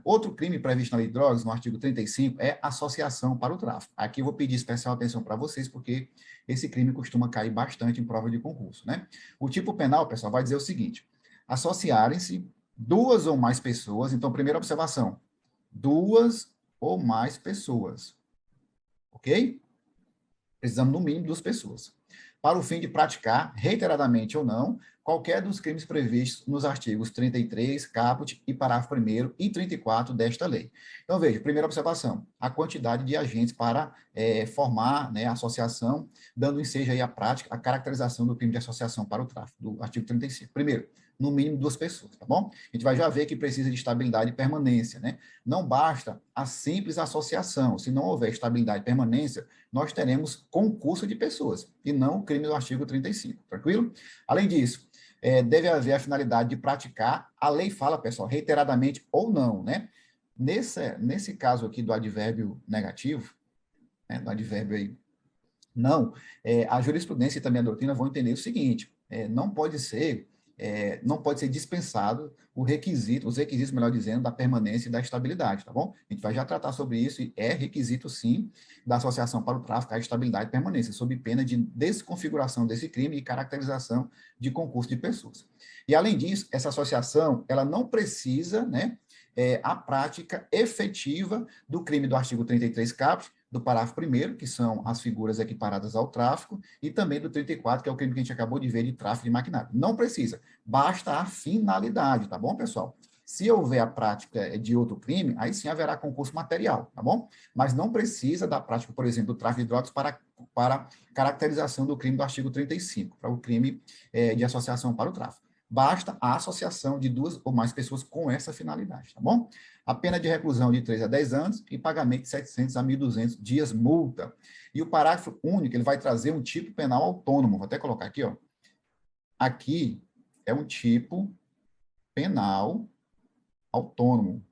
Outro crime previsto na lei de drogas, no artigo 35, é associação para o tráfico. Aqui eu vou pedir especial atenção para vocês, porque esse crime costuma cair bastante em prova de concurso, né? O tipo penal, pessoal, vai dizer o seguinte: associarem-se duas ou mais pessoas. Então, primeira observação, duas ou mais pessoas, ok? Precisamos, no mínimo, duas pessoas. Para o fim de praticar, reiteradamente ou não, qualquer dos crimes previstos nos artigos 33, caput e parágrafo 1º e 34 desta lei. Então, veja, primeira observação, a quantidade de agentes para formar, né, a associação, dando ensejo aí à prática, a caracterização do crime de associação para o tráfico, do artigo 35. Primeiro, no mínimo duas pessoas, tá bom? A gente vai já ver que precisa de estabilidade e permanência, né? Não basta a simples associação. Se não houver estabilidade e permanência, nós teremos concurso de pessoas, e não o crime do artigo 35, tranquilo? Além disso, deve haver a finalidade de praticar, a lei fala, pessoal, reiteradamente ou não, né? Nesse caso aqui do advérbio negativo, né, do advérbio aí, não, a jurisprudência e também a doutrina vão entender o seguinte, não pode ser dispensado os requisitos, melhor dizendo, da permanência e da estabilidade, tá bom? A gente vai já tratar sobre isso e é requisito, sim, da associação para o tráfico, a estabilidade e permanência, sob pena de desconfiguração desse crime e caracterização de concurso de pessoas. E, além disso, essa associação, ela não precisa, né, a prática efetiva do crime do artigo 33 caput, do parágrafo 1º, que são as figuras equiparadas ao tráfico, e também do 34, que é o crime que a gente acabou de ver de tráfico de maquinário. Não precisa, basta a finalidade, tá bom, pessoal? Se houver a prática de outro crime, aí sim haverá concurso material, tá bom? Mas não precisa da prática, por exemplo, do tráfico de drogas para caracterização do crime do artigo 35, para o crime de associação para o tráfico. Basta a associação de duas ou mais pessoas com essa finalidade, tá bom? A pena de reclusão de 3 a 10 anos e pagamento de 700 a 1.200 dias multa. E o parágrafo único, ele vai trazer um tipo penal autônomo. Vou até colocar aqui, ó. Aqui é um tipo penal autônomo,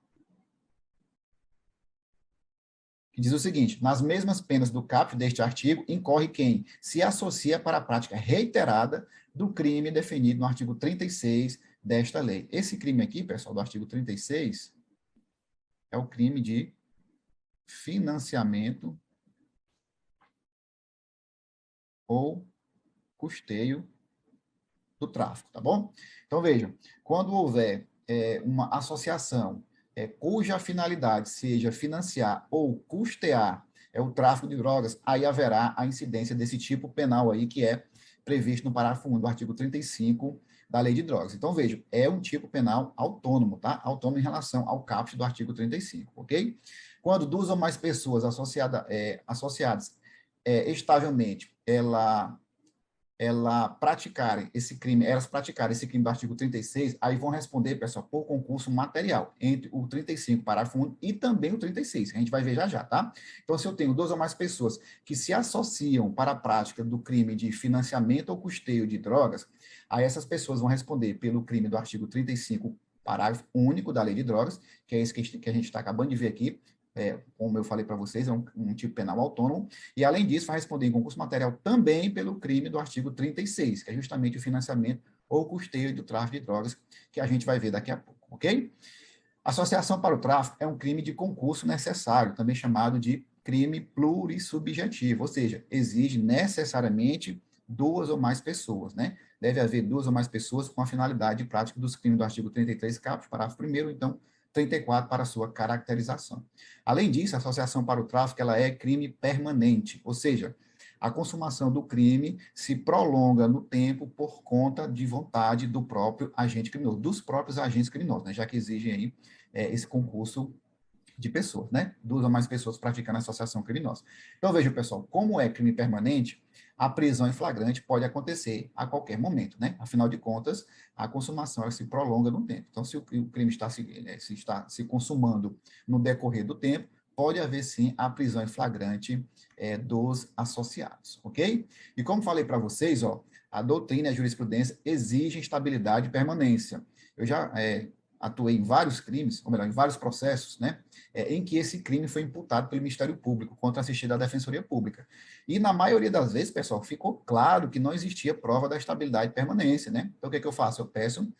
que diz o seguinte: nas mesmas penas do caput deste artigo, incorre quem se associa para a prática reiterada do crime definido no artigo 36 desta lei. Esse crime aqui, pessoal, do artigo 36, é o crime de financiamento ou custeio do tráfico, tá bom? Então, vejam, quando houver uma associação cuja finalidade seja financiar ou custear o tráfico de drogas, aí haverá a incidência desse tipo penal aí, que é previsto no parágrafo 1 do artigo 35 da Lei de Drogas. Então, vejam, é um tipo penal autônomo, tá? Autônomo em relação ao caput do artigo 35, ok? Quando duas ou mais pessoas associadas estavelmente, elas praticarem esse crime do artigo 36, aí vão responder, pessoal, por concurso material, entre o 35, parágrafo 1 e também o 36, que a gente vai ver já já, tá? Então, se eu tenho duas ou mais pessoas que se associam para a prática do crime de financiamento ou custeio de drogas, aí essas pessoas vão responder pelo crime do artigo 35, parágrafo único da Lei de Drogas, que é esse que a gente está acabando de ver aqui, como eu falei para vocês, é um tipo penal autônomo, e, além disso, vai responder em concurso material também pelo crime do artigo 36, que é justamente o financiamento ou custeio do tráfico de drogas, que a gente vai ver daqui a pouco, ok? Associação para o tráfico é um crime de concurso necessário, também chamado de crime plurissubjetivo, ou seja, exige necessariamente duas ou mais pessoas, né? Deve haver duas ou mais pessoas com a finalidade de prática dos crimes do artigo 33, caput, parágrafo 1º, então, 34 para sua caracterização. Além disso, a associação para o tráfico ela é crime permanente, ou seja, a consumação do crime se prolonga no tempo por conta de vontade do próprio agente criminoso, dos próprios agentes criminosos, né, já que exigem aí esse concurso de pessoas, né? Duas ou mais pessoas praticando associação criminosa. Então, veja, pessoal, como é crime permanente, a prisão em flagrante pode acontecer a qualquer momento, né? Afinal de contas, a consumação ela se prolonga no tempo. Então, se o crime está se consumando no decorrer do tempo, pode haver, sim, a prisão em flagrante dos associados, ok? E como falei para vocês, ó, a doutrina e a jurisprudência exigem estabilidade e permanência. Eu já atuei em vários crimes, ou melhor, em vários processos, né, em que esse crime foi imputado pelo Ministério Público contra assistente da Defensoria Pública. E na maioria das vezes, pessoal, ficou claro que não existia prova da estabilidade e permanência, né? Então, o que é que eu faço? Eu peço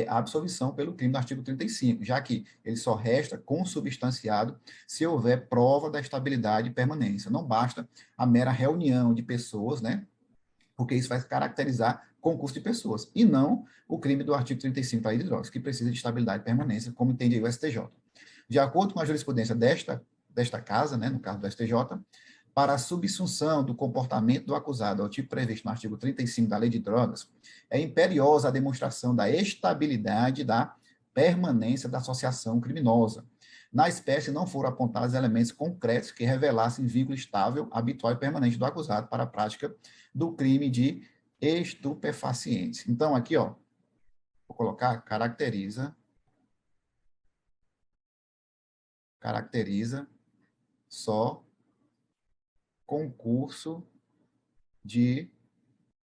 a absolvição pelo crime do artigo 35, já que ele só resta consubstanciado se houver prova da estabilidade e permanência. Não basta a mera reunião de pessoas, né? Porque isso vai caracterizar concurso de pessoas, e não o crime do artigo 35 da Lei de Drogas, que precisa de estabilidade e permanência, como entende aí o STJ. De acordo com a jurisprudência desta casa, né, no caso do STJ, para a subsunção do comportamento do acusado ao tipo previsto no artigo 35 da Lei de Drogas, é imperiosa a demonstração da estabilidade da permanência da associação criminosa. Na espécie, não foram apontados elementos concretos que revelassem vínculo estável, habitual e permanente do acusado para a prática do crime de estupefacientes. Então, aqui, ó, vou colocar caracteriza só concurso de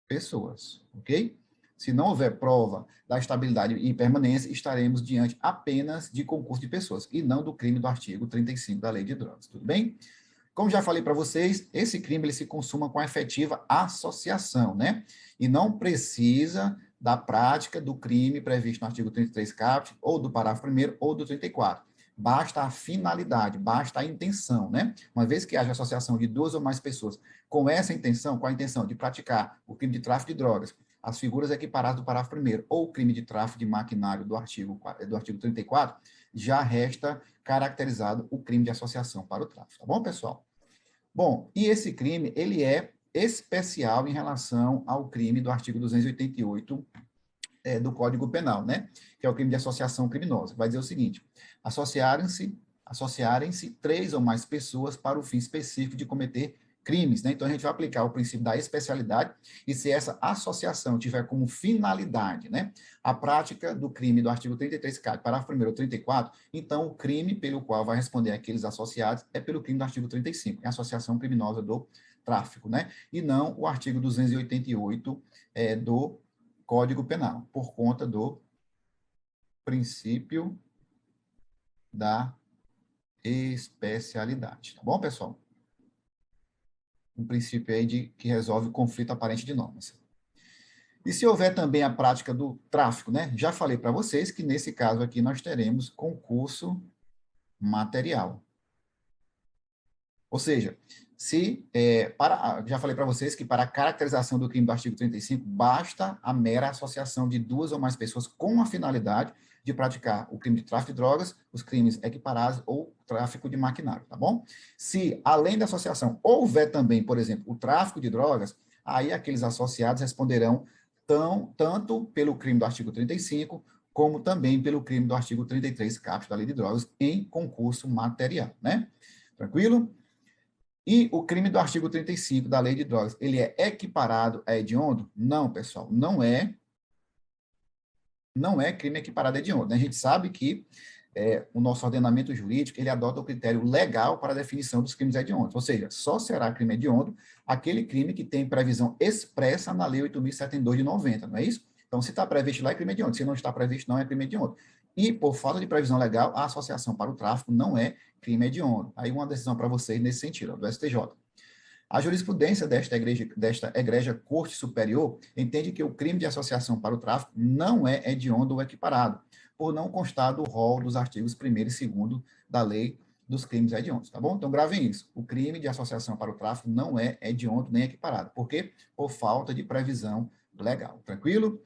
pessoas, ok? Se não houver prova da estabilidade e permanência, estaremos diante apenas de concurso de pessoas, e não do crime do artigo 35 da Lei de Drogas, tudo bem? Como já falei para vocês, esse crime ele se consuma com a efetiva associação, né? E não precisa da prática do crime previsto no artigo 33 caput, ou do parágrafo 1º, ou do 34. Basta a finalidade, basta a intenção, né? Uma vez que haja associação de duas ou mais pessoas com essa intenção, com a intenção de praticar o crime de tráfico de drogas, as figuras equiparadas do parágrafo 1º, ou o crime de tráfico de maquinário do artigo 34, já resta caracterizado o crime de associação para o tráfico, tá bom, pessoal? Bom, e esse crime, ele é especial em relação ao crime do artigo 288 do Código Penal, né? Que é o crime de associação criminosa. Vai dizer o seguinte: associarem-se três ou mais pessoas para o fim específico de cometer crimes, né? Então, a gente vai aplicar o princípio da especialidade, e se essa associação tiver como finalidade, né, a prática do crime do artigo 33 CAD, parágrafo 1º ou 34, então o crime pelo qual vai responder aqueles associados é pelo crime do artigo 35, é a associação criminosa do tráfico, né? E não o artigo 288 do Código Penal, por conta do princípio da especialidade, tá bom, pessoal? Um princípio aí que resolve o conflito aparente de normas. E se houver também a prática do tráfico, né? Já falei para vocês que nesse caso aqui nós teremos concurso material. Ou seja, já falei para vocês que para a caracterização do crime do artigo 35, basta a mera associação de duas ou mais pessoas com a finalidade de praticar o crime de tráfico de drogas, os crimes equiparados ou tráfico de maquinário, tá bom? Se, além da associação, houver também, por exemplo, o tráfico de drogas, aí aqueles associados responderão tanto pelo crime do artigo 35, como também pelo crime do artigo 33, caput da Lei de Drogas, em concurso material, né? Tranquilo? E o crime do artigo 35 da Lei de Drogas, ele é equiparado a hediondo? Não, pessoal, não é crime equiparado a hediondo, né? A gente sabe que o nosso ordenamento jurídico, ele adota o critério legal para a definição dos crimes hediondos, ou seja, só será crime hediondo aquele crime que tem previsão expressa na Lei 8.072 de 90, não é isso? Então, se está previsto lá, é crime hediondo, se não está previsto, não é crime hediondo. E, por falta de previsão legal, a associação para o tráfico não é crime hediondo. Aí, uma decisão para vocês nesse sentido, do STJ. A jurisprudência desta egregia Corte Superior entende que o crime de associação para o tráfico não é hediondo ou equiparado, por não constar do rol dos artigos 1º e 2º da Lei dos Crimes Hediondos, tá bom? Então, gravem isso. O crime de associação para o tráfico não é hediondo nem equiparado. Por quê? Por falta de previsão legal. Tranquilo?